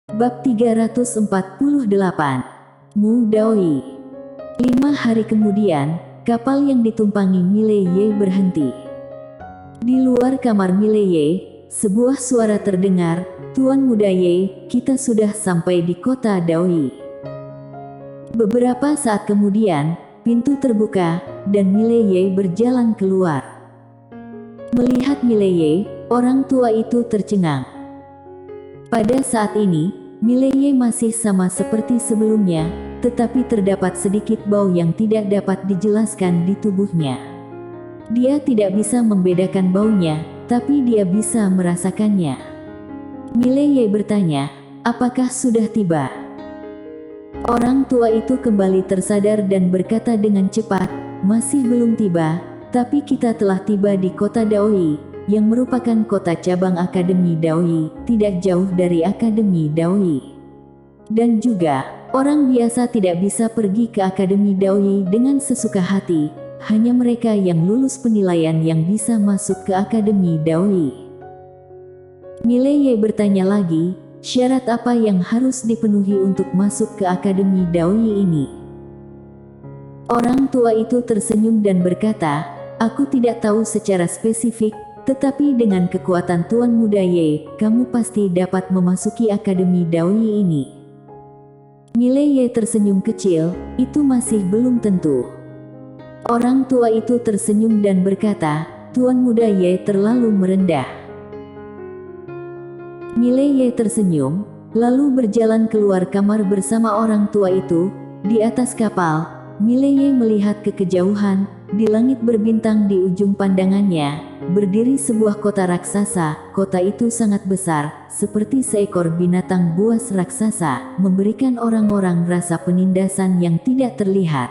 Bab 348. Mu Daoyi. 5 hari kemudian, kapal yang ditumpangi Mileye berhenti. Di luar kamar Mileye, sebuah suara terdengar, "Tuan Muda Ye, kita sudah sampai di kota Daoyi." Beberapa saat kemudian, pintu terbuka, dan Mileye berjalan keluar. Melihat Mileye, orang tua itu tercengang. Pada saat ini, Mileye masih sama seperti sebelumnya, tetapi terdapat sedikit bau yang tidak dapat dijelaskan di tubuhnya. Dia tidak bisa membedakan baunya, tapi dia bisa merasakannya. Mileye bertanya, "Apakah sudah tiba?" Orang tua itu kembali tersadar dan berkata dengan cepat, "Masih belum tiba, tapi kita telah tiba di kota Daoyi, yang merupakan kota cabang Akademi Daoyi, tidak jauh dari Akademi Daoyi. Dan juga, orang biasa tidak bisa pergi ke Akademi Daoyi dengan sesuka hati, hanya mereka yang lulus penilaian yang bisa masuk ke Akademi Daoyi." Mileye bertanya lagi, "Syarat apa yang harus dipenuhi untuk masuk ke Akademi Daoyi ini?" Orang tua itu tersenyum dan berkata, "Aku tidak tahu secara spesifik, tetapi dengan kekuatan Tuan Muda Ye, kamu pasti dapat memasuki Akademi Daoyi ini." Mileye tersenyum kecil, "Itu masih belum tentu." Orang tua itu tersenyum dan berkata, "Tuan Muda Ye terlalu merendah." Mileye tersenyum, lalu berjalan keluar kamar bersama orang tua itu. Di atas kapal, Mileye melihat ke kejauhan, di langit berbintang di ujung pandangannya, berdiri sebuah kota raksasa. Kota itu sangat besar, seperti seekor binatang buas raksasa, memberikan orang-orang rasa penindasan yang tidak terlihat.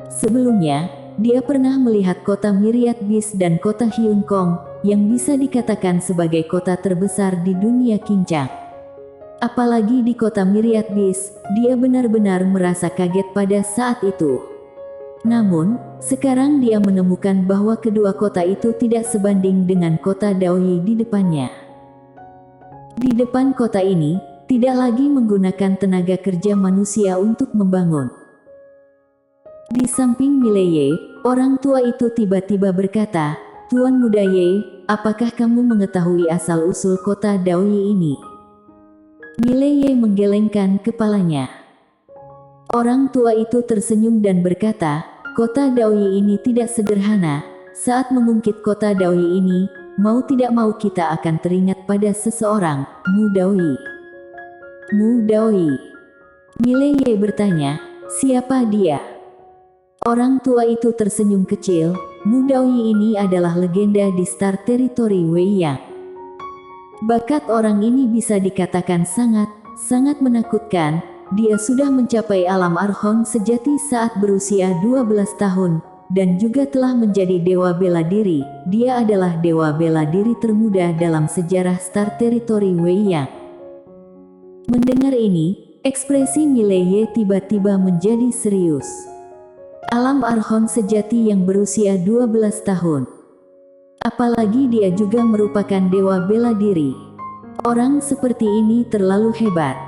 Sebelumnya, dia pernah melihat kota Myriad Beast dan kota Hyun Kong, yang bisa dikatakan sebagai kota terbesar di dunia Kincang. Apalagi di kota Myriad Beast, dia benar-benar merasa kaget pada saat itu. Namun, sekarang dia menemukan bahwa kedua kota itu tidak sebanding dengan kota Daoyi di depannya. Di depan kota ini, tidak lagi menggunakan tenaga kerja manusia untuk membangun. Di samping Mileye, orang tua itu tiba-tiba berkata, "Tuan Muda Ye, apakah kamu mengetahui asal-usul kota Daoyi ini?" Mileye menggelengkan kepalanya. Orang tua itu tersenyum dan berkata, "Kota Daoyi ini tidak sederhana. Saat mengungkit kota Daoyi ini, mau tidak mau kita akan teringat pada seseorang, Mu Daoyi." "Mu Daoyi?" Mileye bertanya, "Siapa dia?" Orang tua itu tersenyum kecil, "Mu Daoyi ini adalah legenda di Star Territory Weiyang. Bakat orang ini bisa dikatakan sangat menakutkan. Dia sudah mencapai alam Archon sejati saat berusia 12 tahun, dan juga telah menjadi dewa bela diri. Dia adalah dewa bela diri termuda dalam sejarah Star Territory Weiyang." Mendengar ini, ekspresi Mileye tiba-tiba menjadi serius. Alam Archon sejati yang berusia 12 tahun. Apalagi dia juga merupakan dewa bela diri. Orang seperti ini terlalu hebat.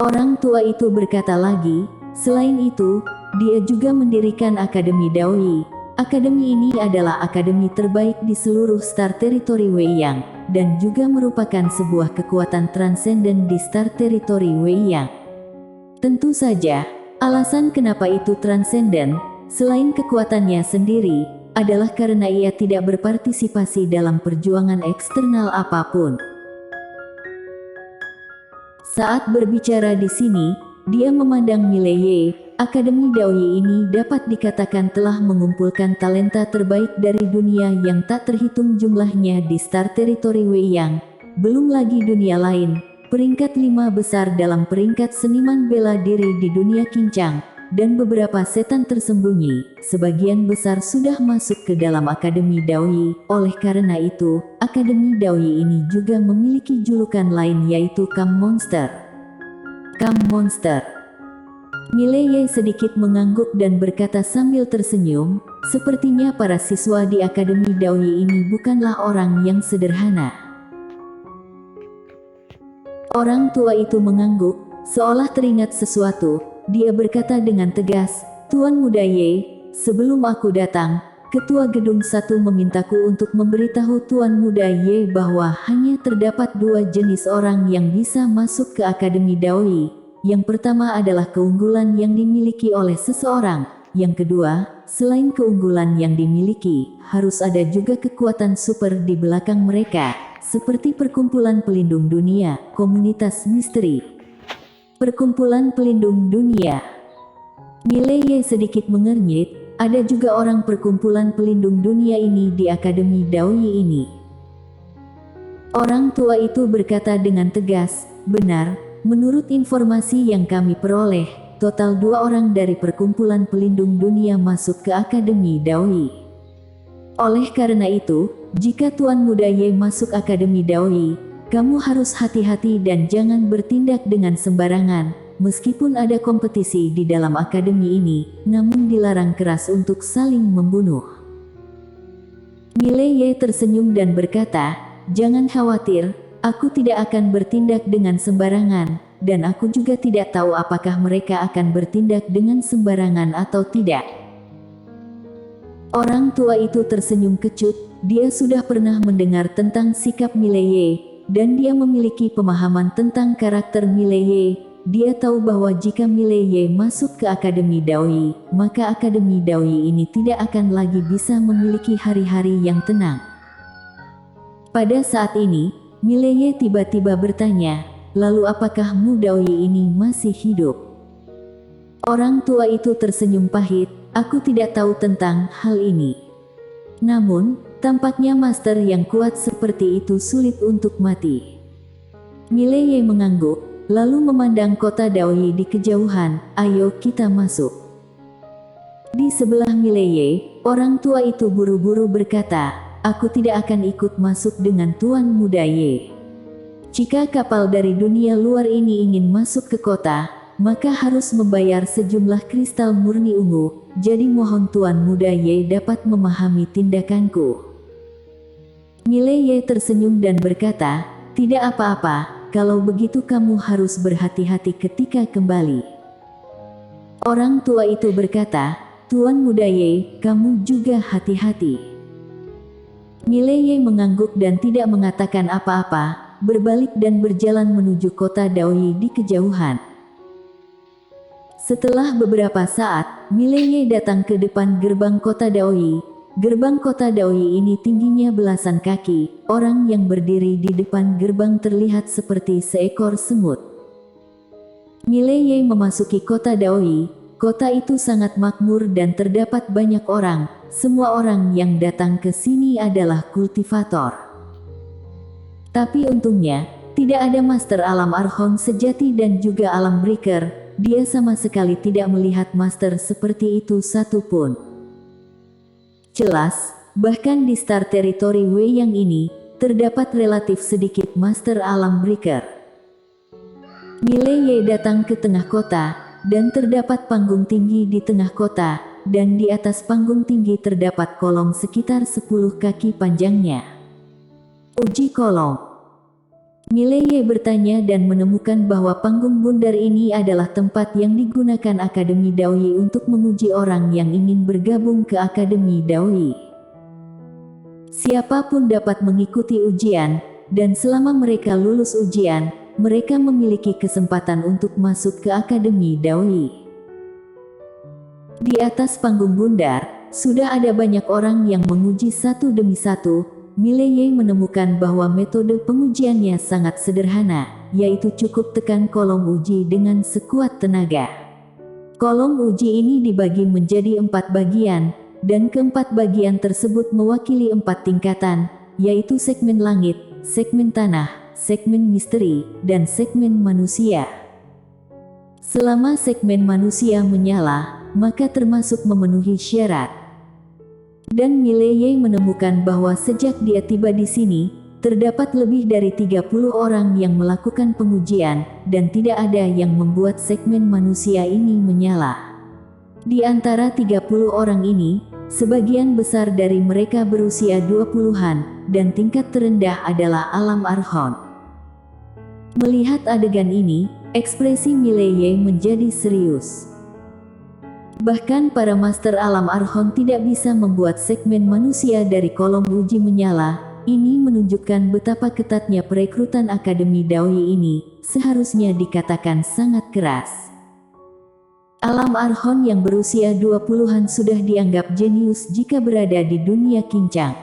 Orang tua itu berkata lagi, "Selain itu, dia juga mendirikan Akademi Daoyi. Akademi ini adalah akademi terbaik di seluruh Star Territory Weiyang, dan juga merupakan sebuah kekuatan transenden di Star Territory Weiyang." Tentu saja, alasan kenapa itu transenden, selain kekuatannya sendiri, adalah karena ia tidak berpartisipasi dalam perjuangan eksternal apapun. Saat berbicara di sini, dia memandang Mileye. Akademi Daoyi ini dapat dikatakan telah mengumpulkan talenta terbaik dari dunia yang tak terhitung jumlahnya di Star Territory Weiyang, belum lagi dunia lain. Peringkat 5 besar dalam peringkat seniman bela diri di dunia Kincang, dan beberapa setan tersembunyi, sebagian besar sudah masuk ke dalam Akademi Daoyi. Oleh karena itu, Akademi Daoyi ini juga memiliki julukan lain, yaitu Camp Monster. Camp Monster. Mileye sedikit mengangguk dan berkata sambil tersenyum, "Sepertinya para siswa di Akademi Daoyi ini bukanlah orang yang sederhana." Orang tua itu mengangguk, seolah teringat sesuatu. Dia berkata dengan tegas, "Tuan Muda Ye, sebelum aku datang, Ketua Gedung 1 memintaku untuk memberitahu Tuan Muda Ye bahwa hanya terdapat dua jenis orang yang bisa masuk ke Akademi Daoi. Yang pertama adalah keunggulan yang dimiliki oleh seseorang. Yang kedua, selain keunggulan yang dimiliki, harus ada juga kekuatan super di belakang mereka, seperti Perkumpulan Pelindung Dunia, Komunitas Misteri. Perkumpulan Pelindung Dunia." Mileye sedikit mengernyit, ada juga orang Perkumpulan Pelindung Dunia ini di Akademi Daoi ini. Orang tua itu berkata dengan tegas, "Benar, menurut informasi yang kami peroleh, total 2 orang dari Perkumpulan Pelindung Dunia masuk ke Akademi Daoi. Oleh karena itu, jika Tuan Muda Ye masuk Akademi Daoi, kamu harus hati-hati dan jangan bertindak dengan sembarangan. Meskipun ada kompetisi di dalam akademi ini, namun dilarang keras untuk saling membunuh." Mileye tersenyum dan berkata, "Jangan khawatir, aku tidak akan bertindak dengan sembarangan, dan aku juga tidak tahu apakah mereka akan bertindak dengan sembarangan atau tidak." Orang tua itu tersenyum kecut, dia sudah pernah mendengar tentang sikap Mileye, dan dia memiliki pemahaman tentang karakter Mileye. Dia tahu bahwa jika Mileye masuk ke Akademi Daoi, maka Akademi Daoi ini tidak akan lagi bisa memiliki hari-hari yang tenang. Pada saat ini, Mileye tiba-tiba bertanya, "Lalu apakah Mu Daoi ini masih hidup?" Orang tua itu tersenyum pahit, "Aku tidak tahu tentang hal ini. Namun, tampaknya master yang kuat seperti itu sulit untuk mati." Mileye mengangguk, lalu memandang kota Daoi di kejauhan. "Ayo kita masuk." Di sebelah Mileye, orang tua itu buru-buru berkata, "Aku tidak akan ikut masuk dengan Tuan Muda Ye. Jika kapal dari dunia luar ini ingin masuk ke kota, maka harus membayar sejumlah kristal murni ungu, jadi mohon Tuan Muda Ye dapat memahami tindakanku." Mileye tersenyum dan berkata, "Tidak apa-apa. Kalau begitu kamu harus berhati-hati ketika kembali." Orang tua itu berkata, "Tuan Muda Ye, kamu juga hati-hati." Mileye mengangguk dan tidak mengatakan apa-apa, berbalik dan berjalan menuju kota Daoi di kejauhan. Setelah beberapa saat, Mileye datang ke depan gerbang kota Daoi. Gerbang kota Daoi ini tingginya belasan kaki, orang yang berdiri di depan gerbang terlihat seperti seekor semut. Mileye memasuki kota Daoi, kota itu sangat makmur dan terdapat banyak orang, semua orang yang datang ke sini adalah kultivator. Tapi untungnya, tidak ada master alam Archon sejati dan juga alam breaker, dia sama sekali tidak melihat master seperti itu satupun. Jelas, bahkan di Star Territory Weyang ini, terdapat relatif sedikit master alam breaker. Mileye datang ke tengah kota, dan terdapat panggung tinggi di tengah kota, dan di atas panggung tinggi terdapat kolong sekitar 10 kaki panjangnya. Uji kolong. Mileye bertanya dan menemukan bahwa panggung bundar ini adalah tempat yang digunakan Akademi Daoi untuk menguji orang yang ingin bergabung ke Akademi Daoi. Siapapun dapat mengikuti ujian, dan selama mereka lulus ujian, mereka memiliki kesempatan untuk masuk ke Akademi Daoi. Di atas panggung bundar, sudah ada banyak orang yang menguji satu demi satu. Mileye menemukan bahwa metode pengujiannya sangat sederhana, yaitu cukup tekan kolom uji dengan sekuat tenaga. Kolom uji ini dibagi menjadi 4 bagian, dan keempat bagian tersebut mewakili 4 tingkatan, yaitu segmen langit, segmen tanah, segmen misteri, dan segmen manusia. Selama segmen manusia menyala, maka termasuk memenuhi syarat. Dan Mileye menemukan bahwa sejak dia tiba di sini, terdapat lebih dari 30 orang yang melakukan pengujian, dan tidak ada yang membuat segmen manusia ini menyala. Di antara 30 orang ini, sebagian besar dari mereka berusia 20-an, dan tingkat terendah adalah alam Archon. Melihat adegan ini, ekspresi Mileye menjadi serius. Bahkan para master alam Archon tidak bisa membuat segmen manusia dari kolom uji menyala. Ini menunjukkan betapa ketatnya perekrutan Akademi Daoyi ini, seharusnya dikatakan sangat keras. Alam Archon yang berusia 20-an sudah dianggap jenius jika berada di dunia Qincang.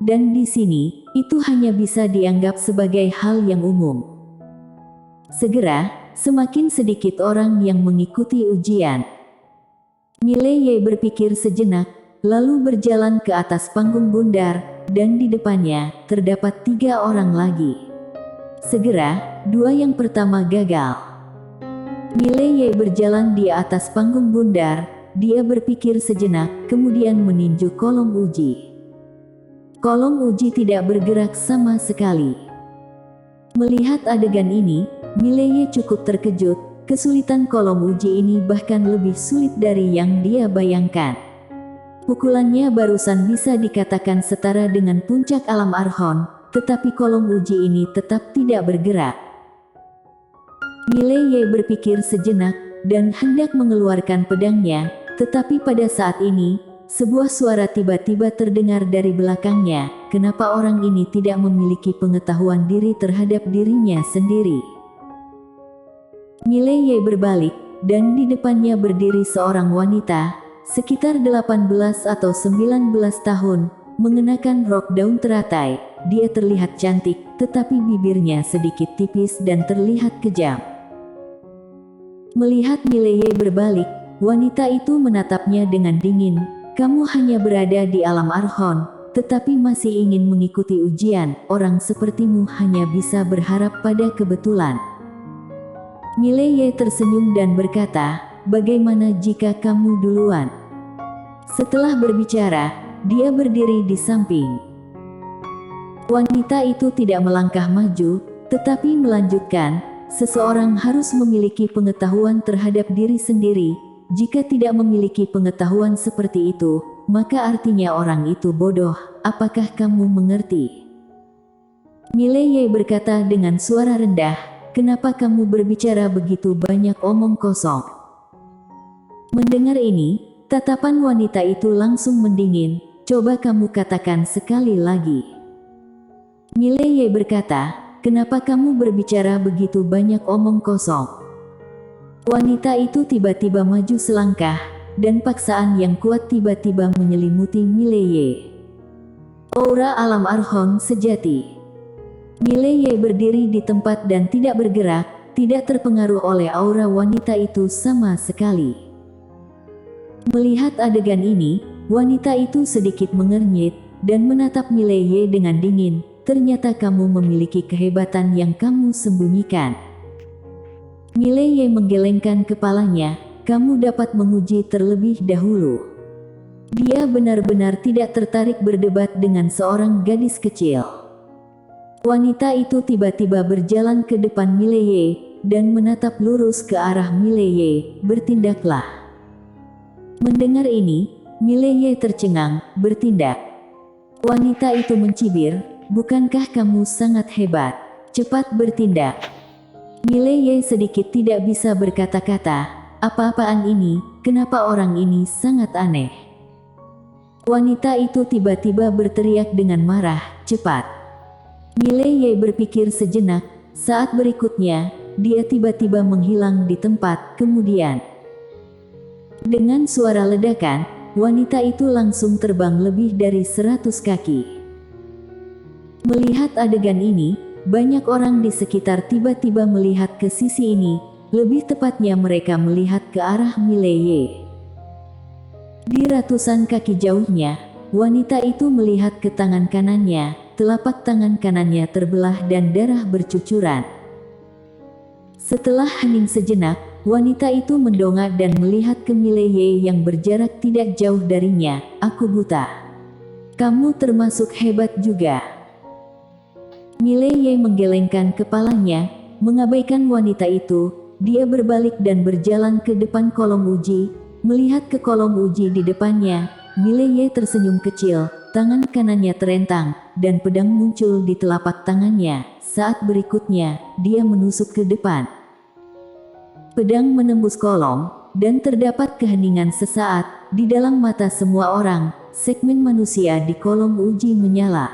Dan di sini, itu hanya bisa dianggap sebagai hal yang umum. Segera, semakin sedikit orang yang mengikuti ujian. Mileye berpikir sejenak, lalu berjalan ke atas panggung bundar, dan di depannya, terdapat 3 orang lagi. Segera, 2 yang pertama gagal. Mileye berjalan di atas panggung bundar, dia berpikir sejenak, kemudian meninju kolom uji. Kolom uji tidak bergerak sama sekali. Melihat adegan ini, Mileye cukup terkejut. Kesulitan kolom uji ini bahkan lebih sulit dari yang dia bayangkan. Pukulannya barusan bisa dikatakan setara dengan puncak alam Archon, tetapi kolom uji ini tetap tidak bergerak. Mileye berpikir sejenak, dan hendak mengeluarkan pedangnya, tetapi pada saat ini, sebuah suara tiba-tiba terdengar dari belakangnya. Kenapa orang ini tidak memiliki pengetahuan diri terhadap dirinya sendiri? Mileye berbalik, dan di depannya berdiri seorang wanita, sekitar 18 atau 19 tahun, mengenakan rok daun teratai. Dia terlihat cantik, tetapi bibirnya sedikit tipis dan terlihat kejam. Melihat Mileye berbalik, wanita itu menatapnya dengan dingin. Kamu hanya berada di alam Archon, tetapi masih ingin mengikuti ujian. Orang sepertimu hanya bisa berharap pada kebetulan. Mileye tersenyum dan berkata, bagaimana jika kamu duluan? Setelah berbicara, dia berdiri di samping. Wanita itu tidak melangkah maju, tetapi melanjutkan, seseorang harus memiliki pengetahuan terhadap diri sendiri. Jika tidak memiliki pengetahuan seperti itu, maka artinya orang itu bodoh. Apakah kamu mengerti? Mileye berkata dengan suara rendah, kenapa kamu berbicara begitu banyak omong kosong? Mendengar ini, tatapan wanita itu langsung mendingin. Coba kamu katakan sekali lagi. Mileye berkata, kenapa kamu berbicara begitu banyak omong kosong? Wanita itu tiba-tiba maju selangkah, dan paksaan yang kuat tiba-tiba menyelimuti Mileye. Aura alam Archon sejati. Mileye berdiri di tempat dan tidak bergerak, tidak terpengaruh oleh aura wanita itu sama sekali. Melihat adegan ini, wanita itu sedikit mengernyit, dan menatap Mileye dengan dingin. Ternyata kamu memiliki kehebatan yang kamu sembunyikan. Mileye menggelengkan kepalanya, kamu dapat menguji terlebih dahulu. Dia benar-benar tidak tertarik berdebat dengan seorang gadis kecil. Wanita itu tiba-tiba berjalan ke depan Mileye, dan menatap lurus ke arah Mileye, bertindaklah. Mendengar ini, Mileye tercengang, bertindak. Wanita itu mencibir, bukankah kamu sangat hebat? Cepat bertindak. Mileye sedikit tidak bisa berkata-kata, apa-apaan ini, kenapa orang ini sangat aneh? Wanita itu tiba-tiba berteriak dengan marah, cepat. Mileye berpikir sejenak, saat berikutnya, dia tiba-tiba menghilang di tempat, kemudian. Dengan suara ledakan, wanita itu langsung terbang lebih dari 100 kaki. Melihat adegan ini, banyak orang di sekitar tiba-tiba melihat ke sisi ini, lebih tepatnya mereka melihat ke arah Mileye. Di ratusan kaki jauhnya, wanita itu melihat ke tangan kanannya. Telapak tangan kanannya terbelah dan darah bercucuran. Setelah hening sejenak, wanita itu mendongak dan melihat ke Mileye yang berjarak tidak jauh darinya. Aku buta. Kamu termasuk hebat juga. Mileye menggelengkan kepalanya, mengabaikan wanita itu. Dia berbalik dan berjalan ke depan kolom uji. Melihat ke kolom uji di depannya, Mileye tersenyum kecil, tangan kanannya terentang. dan pedang muncul di telapak tangannya. Saat berikutnya, dia menusuk ke depan. Pedang menembus kolom, dan terdapat keheningan sesaat. Di dalam mata semua orang, segmen manusia di kolom uji menyala.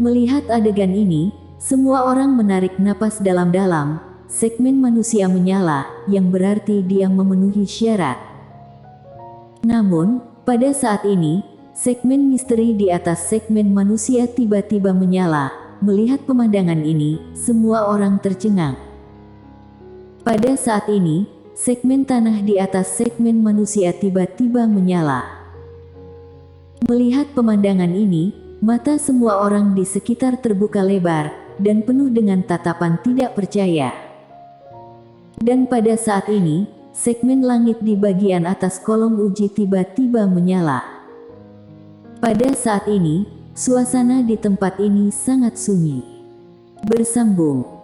Melihat adegan ini, semua orang menarik napas dalam-dalam. Segmen manusia menyala, yang berarti dia memenuhi syarat. Namun, pada saat ini, segmen misteri di atas segmen manusia tiba-tiba menyala. Melihat pemandangan ini, semua orang tercengang. Pada saat ini, segmen tanah di atas segmen manusia tiba-tiba menyala. Melihat pemandangan ini, mata semua orang di sekitar terbuka lebar, dan penuh dengan tatapan tidak percaya. Dan pada saat ini, segmen langit di bagian atas kolom uji tiba-tiba menyala. Pada saat ini, suasana di tempat ini sangat sunyi. Bersambung.